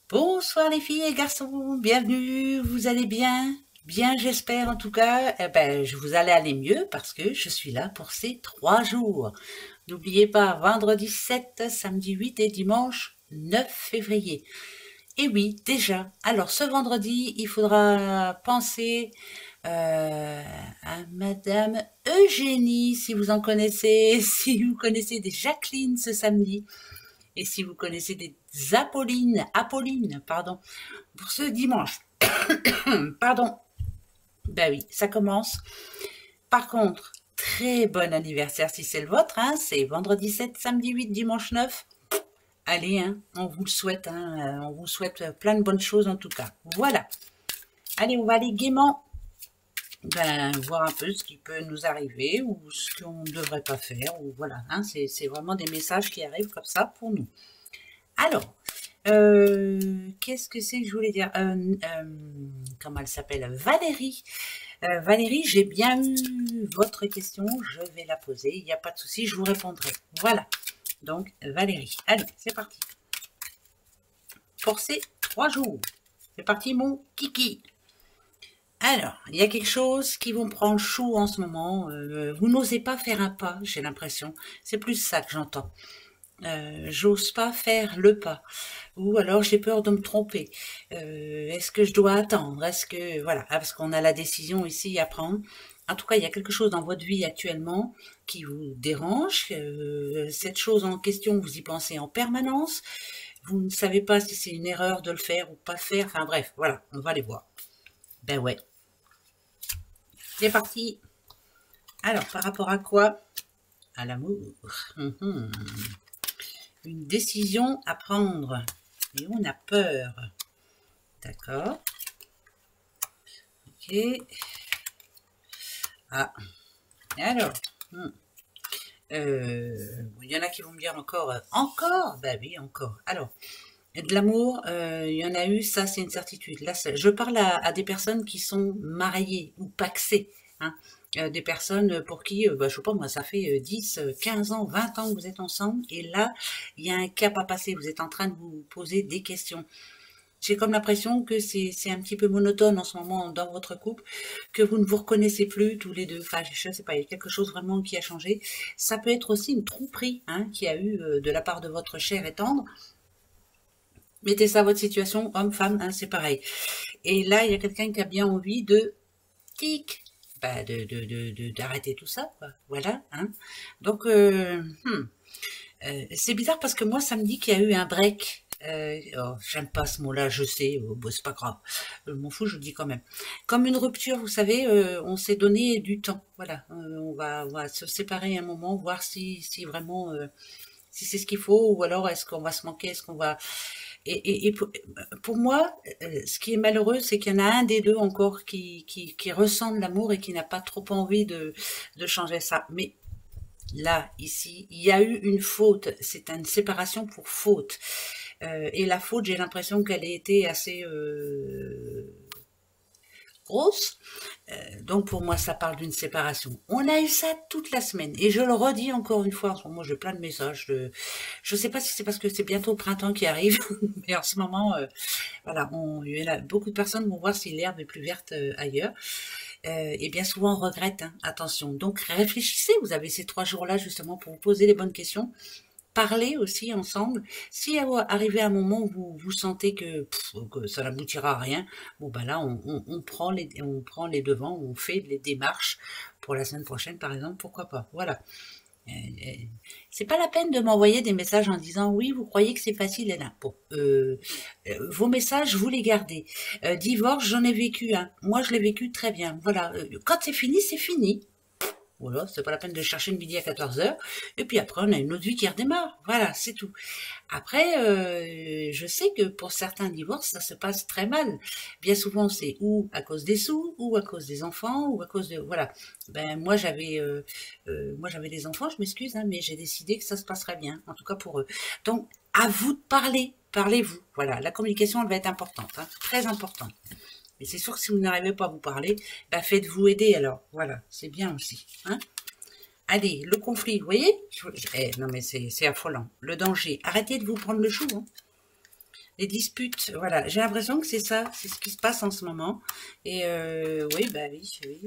Bonsoir les filles et garçons, bienvenue, vous allez bien? Bien j'espère en tout cas, je vous allez aller mieux parce que je suis là pour ces 3 jours. N'oubliez pas, vendredi 7, samedi 8 et dimanche 9 février. Et oui, déjà, alors ce vendredi, il faudra penser à Madame Eugénie, si vous en connaissez, si vous connaissez des Jacqueline ce samedi. Et si vous connaissez des Apolline, pardon, pour ce dimanche, pardon, ben oui, ça commence. Par contre, très bon anniversaire si c'est le vôtre, hein, c'est vendredi 7, samedi 8, dimanche 9. Allez, hein, on vous le souhaite, hein, on vous souhaite plein de bonnes choses en tout cas. Voilà. Allez, on va aller gaiement voir un peu ce qui peut nous arriver ou ce qu'on ne devrait pas faire. Ou voilà, hein, c'est vraiment des messages qui arrivent comme ça pour nous. Alors, qu'est-ce que c'est que je voulais dire comment elle s'appelle? Valérie. Valérie, j'ai bien eu votre question, je vais la poser, il n'y a pas de souci, je vous répondrai. Voilà, donc Valérie. Allez, c'est parti. Pour ces 3 jours. C'est parti mon kiki. Alors, il y a quelque chose qui vous me prend le chou en ce moment. Vous n'osez pas faire un pas, j'ai l'impression. C'est plus ça que j'entends. J'ose pas faire le pas, ou alors j'ai peur de me tromper. Est-ce que je dois attendre? Est-ce que voilà, parce qu'on a la décision ici à prendre. En tout cas, il y a quelque chose dans votre vie actuellement qui vous dérange. Cette chose en question, vous y pensez en permanence. Vous ne savez pas si c'est une erreur de le faire ou pas faire. Enfin bref, voilà, on va les voir. Ben ouais, c'est parti. Alors, par rapport à quoi? À l'amour. Une décision à prendre et on a peur. D'accord. Ok. Ah. Alors. Il y en a qui vont me dire encore. Encore? Bah oui, encore. Alors. De l'amour, il y en a eu, ça c'est une certitude. Là, je parle à des personnes qui sont mariées ou paxées. Hein. Des personnes pour qui, je sais pas moi, ça fait 10, 15 ans, 20 ans que vous êtes ensemble, et là, il y a un cap à passer, vous êtes en train de vous poser des questions. J'ai comme l'impression que c'est un petit peu monotone en ce moment dans votre couple, que vous ne vous reconnaissez plus tous les deux. Enfin, je ne sais pas, il y a quelque chose vraiment qui a changé. Ça peut être aussi une tromperie hein, qui a eu de la part de votre cher et tendre. Mettez ça à votre situation, homme, femme, hein, c'est pareil. Et là, il y a quelqu'un qui a bien envie de tic, d'arrêter tout ça, quoi. Voilà. Hein. Donc, c'est bizarre parce que moi, ça me dit qu'il y a eu un break. J'aime pas ce mot-là, je sais, c'est pas grave. Je m'en fous, je le dis quand même. Comme une rupture, vous savez, on s'est donné du temps. Voilà, on va se séparer un moment, voir si vraiment, si c'est ce qu'il faut, ou alors est-ce qu'on va se manquer, est-ce qu'on va... Et pour moi, ce qui est malheureux, c'est qu'il y en a un des deux encore qui ressent de l'amour et qui n'a pas trop envie de changer ça. Mais là, ici, il y a eu une faute. C'est une séparation pour faute. Et la faute, j'ai l'impression qu'elle a été assez grosse. Donc pour moi, ça parle d'une séparation. On a eu ça toute la semaine. Et je le redis encore une fois, en ce moment, j'ai plein de messages. Je ne sais pas si c'est parce que c'est bientôt le printemps qui arrive, mais en ce moment, voilà, beaucoup de personnes vont voir si l'herbe est plus verte ailleurs. Et bien souvent, on regrette, hein, attention. Donc réfléchissez, vous avez ces 3 jours-là justement pour vous poser les bonnes questions. Parler aussi ensemble. Si arrivé à un moment où vous sentez que ça n'aboutira à rien, bon ben là on prend les devants, on fait les démarches pour la semaine prochaine par exemple, pourquoi pas. Voilà. C'est pas la peine de m'envoyer des messages en disant oui, vous croyez que c'est facile et là. Bon, vos messages, vous les gardez. Divorce, j'en ai vécu un. Moi, je l'ai vécu très bien. Voilà. Quand c'est fini, c'est fini. Voilà, c'est pas la peine de chercher le midi à 14h. Et puis après, on a une autre vie qui redémarre. Voilà, c'est tout. Après, je sais que pour certains divorces, ça se passe très mal. Bien souvent, c'est ou à cause des sous, ou à cause des enfants, ou à cause de... Voilà. Ben, moi, j'avais des enfants, je m'excuse, hein, mais j'ai décidé que ça se passerait bien, en tout cas pour eux. Donc, à vous de parler. Parlez-vous. Voilà, la communication, elle va être importante, hein, très importante. Mais c'est sûr que si vous n'arrivez pas à vous parler, bah faites-vous aider alors. Voilà, c'est bien aussi. Hein. Allez, le conflit, vous voyez non mais c'est affolant. Le danger, arrêtez de vous prendre le chou. Hein. les disputes, voilà. J'ai l'impression que c'est ça, c'est ce qui se passe en ce moment. Et oui, bah oui, oui.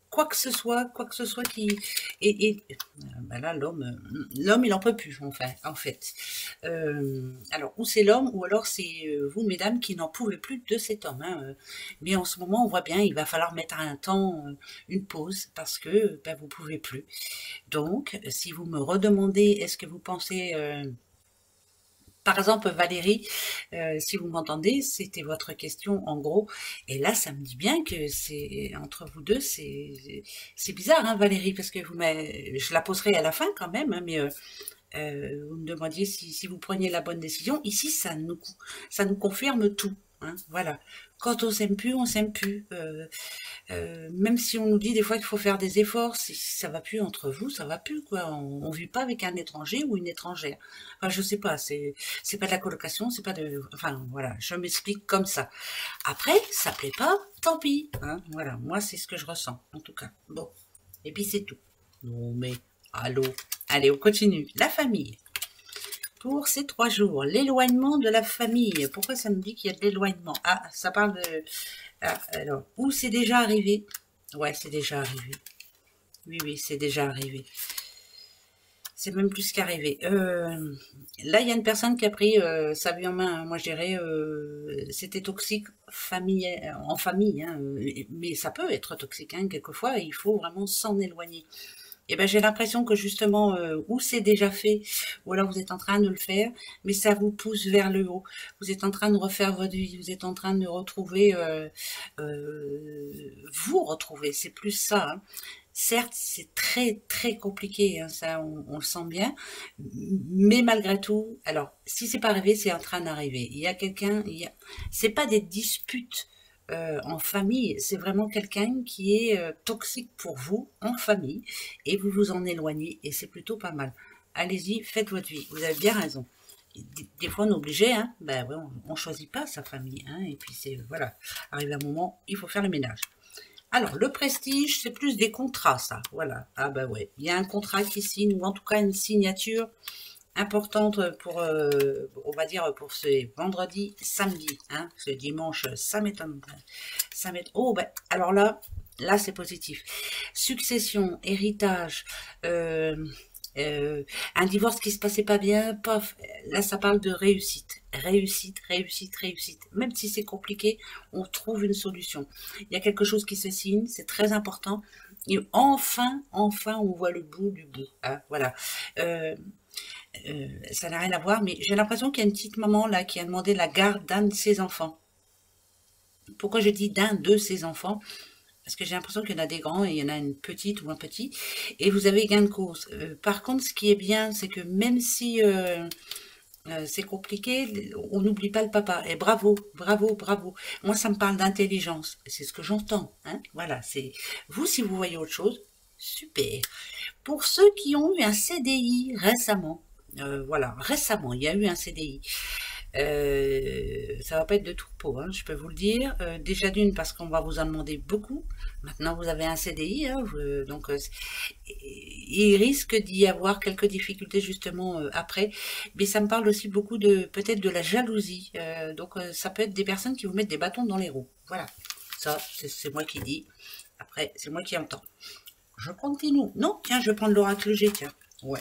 Quoi que ce soit qui... bah là, l'homme, il en peut plus, enfin, en fait. Alors, ou c'est l'homme, ou alors c'est vous, mesdames, qui n'en pouvez plus de cet homme. Hein. Mais en ce moment, on voit bien, il va falloir mettre un temps, une pause, parce que bah, vous pouvez plus. Donc, si vous me redemandez, est-ce que vous pensez... par exemple, Valérie, si vous m'entendez, c'était votre question en gros. Et là, ça me dit bien que c'est entre vous deux, c'est bizarre, hein, Valérie, parce que je la poserai à la fin quand même, hein, mais vous me demandiez si vous preniez la bonne décision. Ici, ça nous confirme tout. Hein, voilà. Quand on s'aime plus, on s'aime plus. Même si on nous dit des fois qu'il faut faire des efforts, si ça va plus entre vous, ça va plus quoi. On vit pas avec un étranger ou une étrangère. Enfin, je sais pas, c'est pas de la colocation, c'est pas de, enfin voilà, je m'explique comme ça. Après, ça plaît pas, tant pis. Hein, voilà, moi c'est ce que je ressens en tout cas. Bon, et puis c'est tout. Non mais allô, allez, on continue. La famille. Pour ces 3 jours, l'éloignement de la famille. Pourquoi ça me dit qu'il y a de l'éloignement? Ah, ça parle de... Ah, alors, où c'est déjà arrivé? Ouais, c'est déjà arrivé. Oui, oui, c'est déjà arrivé. C'est même plus qu'arrivé. Là, il y a une personne qui a pris sa vie en main. Hein. Moi, je dirais, c'était toxique en famille. Hein, mais ça peut être toxique, hein, quelquefois. Il faut vraiment s'en éloigner. Et ben j'ai l'impression que justement, ou c'est déjà fait, ou alors vous êtes en train de le faire, mais ça vous pousse vers le haut. Vous êtes en train de refaire votre vie, vous êtes en train de retrouver, vous retrouver, c'est plus ça. Hein. Certes, c'est très très compliqué, hein, ça on le sent bien, mais malgré tout, alors si c'est pas arrivé, c'est en train d'arriver. Il y a quelqu'un, c'est pas des disputes en famille, c'est vraiment quelqu'un qui est toxique pour vous en famille et vous vous en éloignez et c'est plutôt pas mal. Allez-y, faites votre vie, vous avez bien raison. Des fois on est obligé, hein, ben ouais, on choisit pas sa famille, hein, et puis c'est, voilà, arrive un moment, il faut faire le ménage. Alors, le prestige, c'est plus des contrats, ça, voilà. Ah ben ouais, il y a un contrat qui signe, ou en tout cas une signature importante pour, on va dire, pour ce vendredi, samedi, hein, ce dimanche, ça m'étonne. Oh, ben, alors là, c'est positif. Succession, héritage, un divorce qui se passait pas bien, pof, là, ça parle de réussite. Réussite, réussite, réussite. Même si c'est compliqué, on trouve une solution. Il y a quelque chose qui se signe, c'est très important. Et enfin, on voit le bout du bout. Hein, voilà. Ça n'a rien à voir, mais j'ai l'impression qu'il y a une petite maman là qui a demandé la garde d'un de ses enfants. Pourquoi je dis d'un de ses enfants? Parce que j'ai l'impression qu'il y en a des grands et il y en a une petite ou un petit. Et vous avez gain de cause. Par contre, ce qui est bien, c'est que même si c'est compliqué, on n'oublie pas le papa. Et bravo, bravo, bravo. Moi, ça me parle d'intelligence. C'est ce que j'entends. Hein, voilà, c'est vous, si vous voyez autre chose, super. Pour ceux qui ont eu un CDI récemment, voilà, récemment, il y a eu un CDI. Ça va pas être de tout repos, hein, je peux vous le dire. Déjà d'une, parce qu'on va vous en demander beaucoup. Maintenant, vous avez un CDI, hein, donc il risque d'y avoir quelques difficultés justement après. Mais ça me parle aussi beaucoup de peut-être de la jalousie. Donc ça peut être des personnes qui vous mettent des bâtons dans les roues. Voilà, ça c'est moi qui dis. Après, c'est moi qui entends. Je continue. Non, tiens, je vais prendre l'oracle G, tiens. Ouais.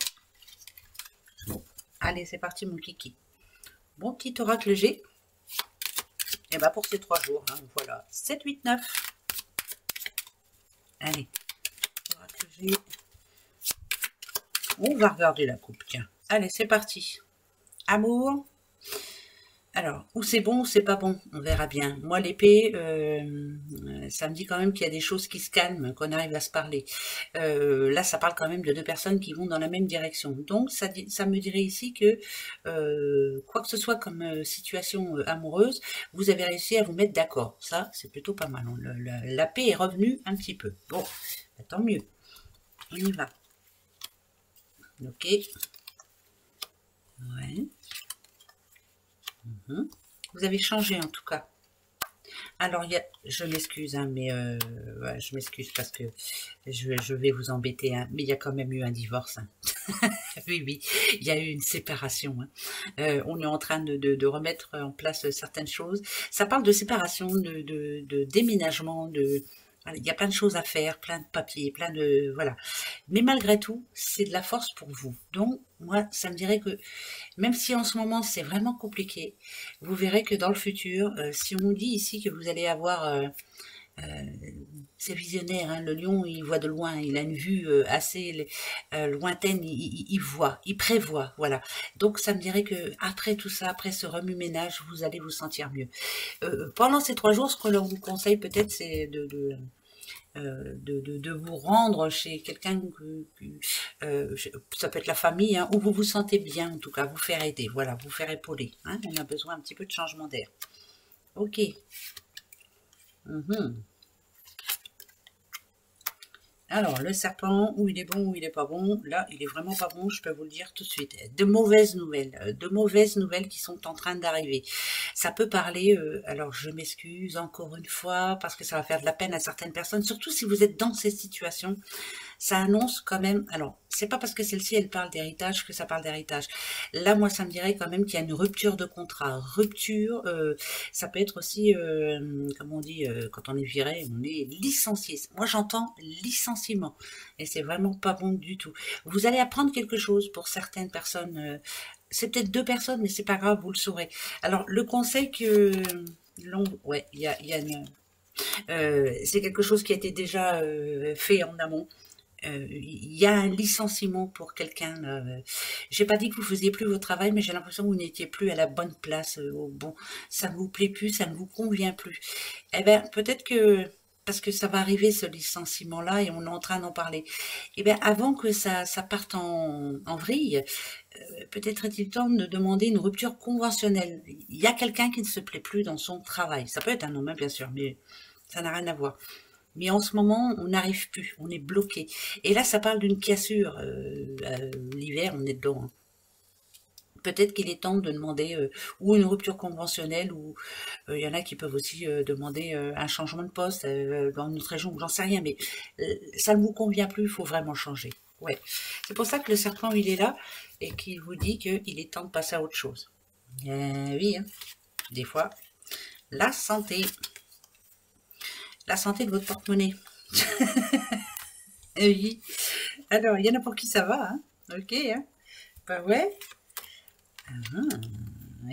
Bon. Allez, c'est parti, mon kiki. Bon petit oracle G. Et bah pour ces 3 jours, hein, voilà. 7, 8, 9. Allez. Oracle G. On va regarder la coupe, tiens. Allez, c'est parti. Amour. Alors, où c'est bon ou c'est pas bon, on verra bien. Moi, l'épée, ça me dit quand même qu'il y a des choses qui se calment, qu'on arrive à se parler. Là, ça parle quand même de 2 personnes qui vont dans la même direction. Donc, ça me dirait ici que, quoi que ce soit comme situation amoureuse, vous avez réussi à vous mettre d'accord. Ça, c'est plutôt pas mal. La paix est revenue un petit peu. Bon, bah, tant mieux. On y va. Ok. Ouais. Vous avez changé en tout cas. Alors, je m'excuse, hein, mais ouais, je m'excuse parce que je vais vous embêter, hein, mais il y a quand même eu un divorce. Hein. Oui, oui, il y a eu une séparation, hein. On est en train de remettre en place certaines choses. Ça parle de séparation, de déménagement, voilà, il y a plein de choses à faire, plein de papiers, plein de... Voilà. Mais malgré tout, c'est de la force pour vous. Donc, moi, ça me dirait que, même si en ce moment, c'est vraiment compliqué, vous verrez que dans le futur, si on nous dit ici que vous allez avoir... c'est visionnaire, hein, le lion, il voit de loin, il a une vue assez lointaine, il voit, il prévoit, voilà. Donc ça me dirait que après tout ça, après ce remue-ménage, vous allez vous sentir mieux. Pendant ces 3 jours, ce que l'on vous conseille peut-être, c'est de vous rendre chez quelqu'un, ça peut être la famille, hein, où vous vous sentez bien, en tout cas, vous faire aider, voilà, vous faire épauler. Hein, on a besoin un petit peu de changement d'air. Ok. Mhm. Alors, le serpent, où il est bon, où il est pas bon, là, il est vraiment pas bon, je peux vous le dire tout de suite. De mauvaises nouvelles qui sont en train d'arriver. Ça peut parler, alors je m'excuse encore une fois, parce que ça va faire de la peine à certaines personnes, surtout si vous êtes dans ces situations. Ça annonce quand même, alors, c'est pas parce que celle-ci, elle parle d'héritage que ça parle d'héritage. Là, moi, ça me dirait quand même qu'il y a une rupture de contrat. Rupture, ça peut être aussi, comme on dit, quand on est viré, on est licencié. Moi, j'entends licenciement. Et c'est vraiment pas bon du tout. Vous allez apprendre quelque chose pour certaines personnes. C'est peut-être 2 personnes, mais c'est pas grave, vous le saurez. Alors, le conseil que... ouais, il y a une... c'est quelque chose qui a été déjà fait en amont. Il y a un licenciement pour quelqu'un. J'ai pas dit que vous faisiez plus votre travail, mais j'ai l'impression que vous n'étiez plus à la bonne place. Au bon, ça ne vous plaît plus, ça ne vous convient plus. Eh bien, peut-être que parce que ça va arriver ce licenciement-là et on est en train d'en parler. Eh bien, avant que ça parte en vrille, peut-être est-il temps de demander une rupture conventionnelle. Il y a quelqu'un qui ne se plaît plus dans son travail. Ça peut être un homme, hein, bien sûr, mais ça n'a rien à voir. Mais en ce moment, on n'arrive plus, on est bloqué. Et là, ça parle d'une cassure. L'hiver, on est dedans, hein. Peut-être qu'il est temps de demander ou une rupture conventionnelle, ou il y en a qui peuvent aussi demander un changement de poste dans notre région, j'en sais rien, mais ça ne vous convient plus, il faut vraiment changer. Ouais. C'est pour ça que le serpent, il est là et qu'il vous dit qu'il est temps de passer à autre chose. Oui, hein. Des fois, la santé. La santé de votre porte-monnaie. Oui. Alors, il y en a pour qui ça va, hein. Ok, hein. Bah ouais.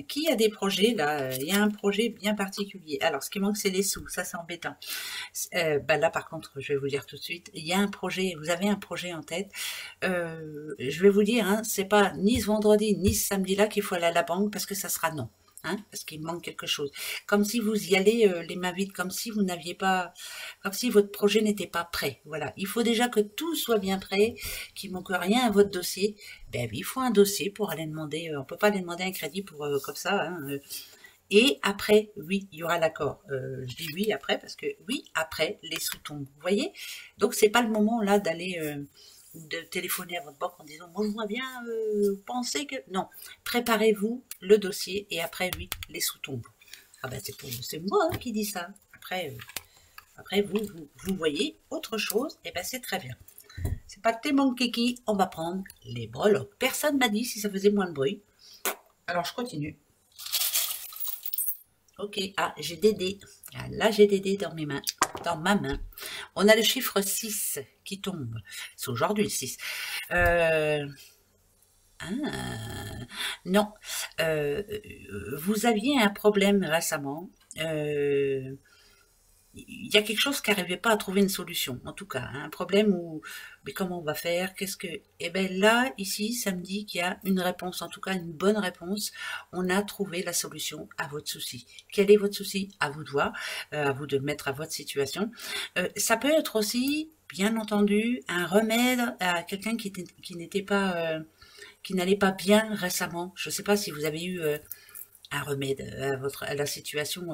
Qui a des projets, là? Il y a un projet bien particulier. Alors, ce qui manque, c'est les sous. Ça, c'est embêtant. Bah là, par contre, je vais vous dire tout de suite, il y a un projet, vous avez un projet en tête. Je vais vous dire, hein, c'est pas ni ce vendredi, ni ce samedi-là qu'il faut aller à la banque, parce que ça sera non. Hein, parce qu'il manque quelque chose. Comme si vous y allez les mains vides, comme si vous n'aviez pas, comme si votre projet n'était pas prêt. Voilà, il faut déjà que tout soit bien prêt, qu'il manque rien à votre dossier. Ben oui, il faut un dossier pour aller demander. On peut pas aller demander un crédit pour comme ça. Hein, et après, oui, il y aura l'accord. Je dis oui après parce que oui, après, les sous tombent. Vous voyez? Donc c'est pas le moment là d'aller de téléphoner à votre banque en disant moi je vois bien penser que non, préparez-vous le dossier et après oui les sous tombent. Ah ben c'est moi hein, qui dis ça. Après vous voyez autre chose et ben c'est très bien. C'est pas tes manques kiki, on va prendre les breloques. Personne m'a dit si ça faisait moins de bruit. Alors je continue. Ok, ah j'ai des dés. Ah, là j'ai des dés dans mes mains, dans ma main. On a le chiffre 6 qui tombe. C'est aujourd'hui le 6. Non, vous aviez un problème récemment. Il y a quelque chose qui n'arrivait pas à trouver une solution, en tout cas, hein, un problème où, mais comment on va faire, qu'est-ce que, eh ben là, ici, ça me dit qu'il y a une réponse, en tout cas une bonne réponse, on a trouvé la solution à votre souci. Quel est votre souci? À vous de voir, à vous de mettre à votre situation. Ça peut être aussi, bien entendu, un remède à quelqu'un qui n'était pas, qui n'allait pas bien récemment. Je ne sais pas si vous avez eu un remède à la situation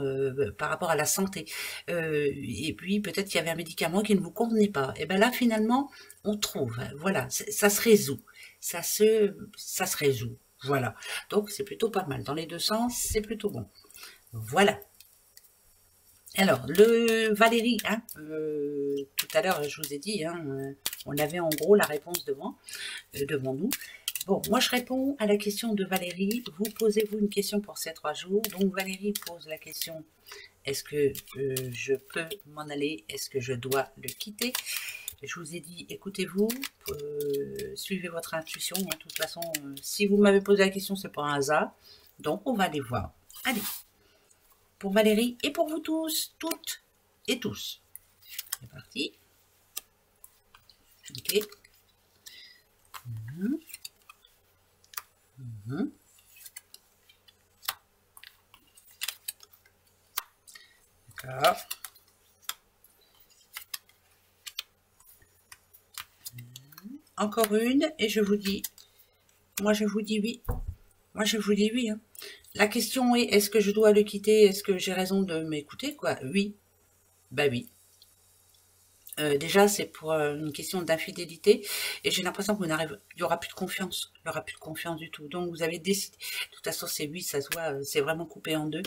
par rapport à la santé. Et puis peut-être qu'il y avait un médicament qui ne vous convenait pas. Et bien là finalement on trouve, voilà, ça se résout, ça se résout, voilà. Donc c'est plutôt pas mal. Dans les deux sens, c'est plutôt bon. Voilà. Alors, le Valérie, hein, tout à l'heure, je vous ai dit, hein, on avait en gros la réponse devant nous. Bon, moi je réponds à la question de Valérie. Vous posez-vous une question pour ces 3 jours. Donc Valérie pose la question, est-ce que je peux m'en aller? Est-ce que je dois le quitter? Je vous ai dit, écoutez-vous, suivez votre intuition. De toute façon, si vous m'avez posé la question, c'est pas un hasard. Donc on va aller voir. Allez, pour Valérie et pour vous tous, toutes et tous. C'est parti. Ok. D'accord. Encore une, et je vous dis, moi je vous dis oui. Moi je vous dis oui. Hein. La question est, est-ce que je dois le quitter? Est-ce que j'ai raison de m'écouter? Quoi? Oui. Bah oui. Déjà, c'est pour une question d'infidélité. Et j'ai l'impression qu'il n'y aura plus de confiance. Il n'y aura plus de confiance du tout. Donc, vous avez décidé. De toute façon, c'est oui, ça se voit. C'est vraiment coupé en deux.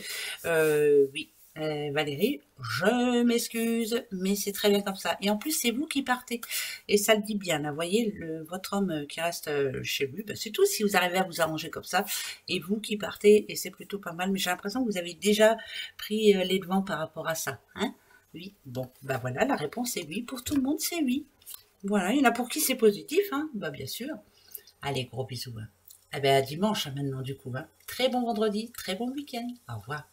Oui. Valérie, je m'excuse, mais c'est très bien comme ça. Et en plus, c'est vous qui partez. Et ça le dit bien. Là, vous voyez, votre homme qui reste chez lui, ben, c'est tout si vous arrivez à vous arranger comme ça. Et vous qui partez, et c'est plutôt pas mal. Mais j'ai l'impression que vous avez déjà pris les devants par rapport à ça. Hein? Oui, bon, bah voilà, la réponse est oui. Pour tout le monde, c'est oui. Voilà, il y en a pour qui c'est positif, hein, bah bien sûr. Allez, gros bisous. Hein. Eh ben à dimanche hein, maintenant du coup. Hein. Très bon vendredi, très bon week-end. Au revoir.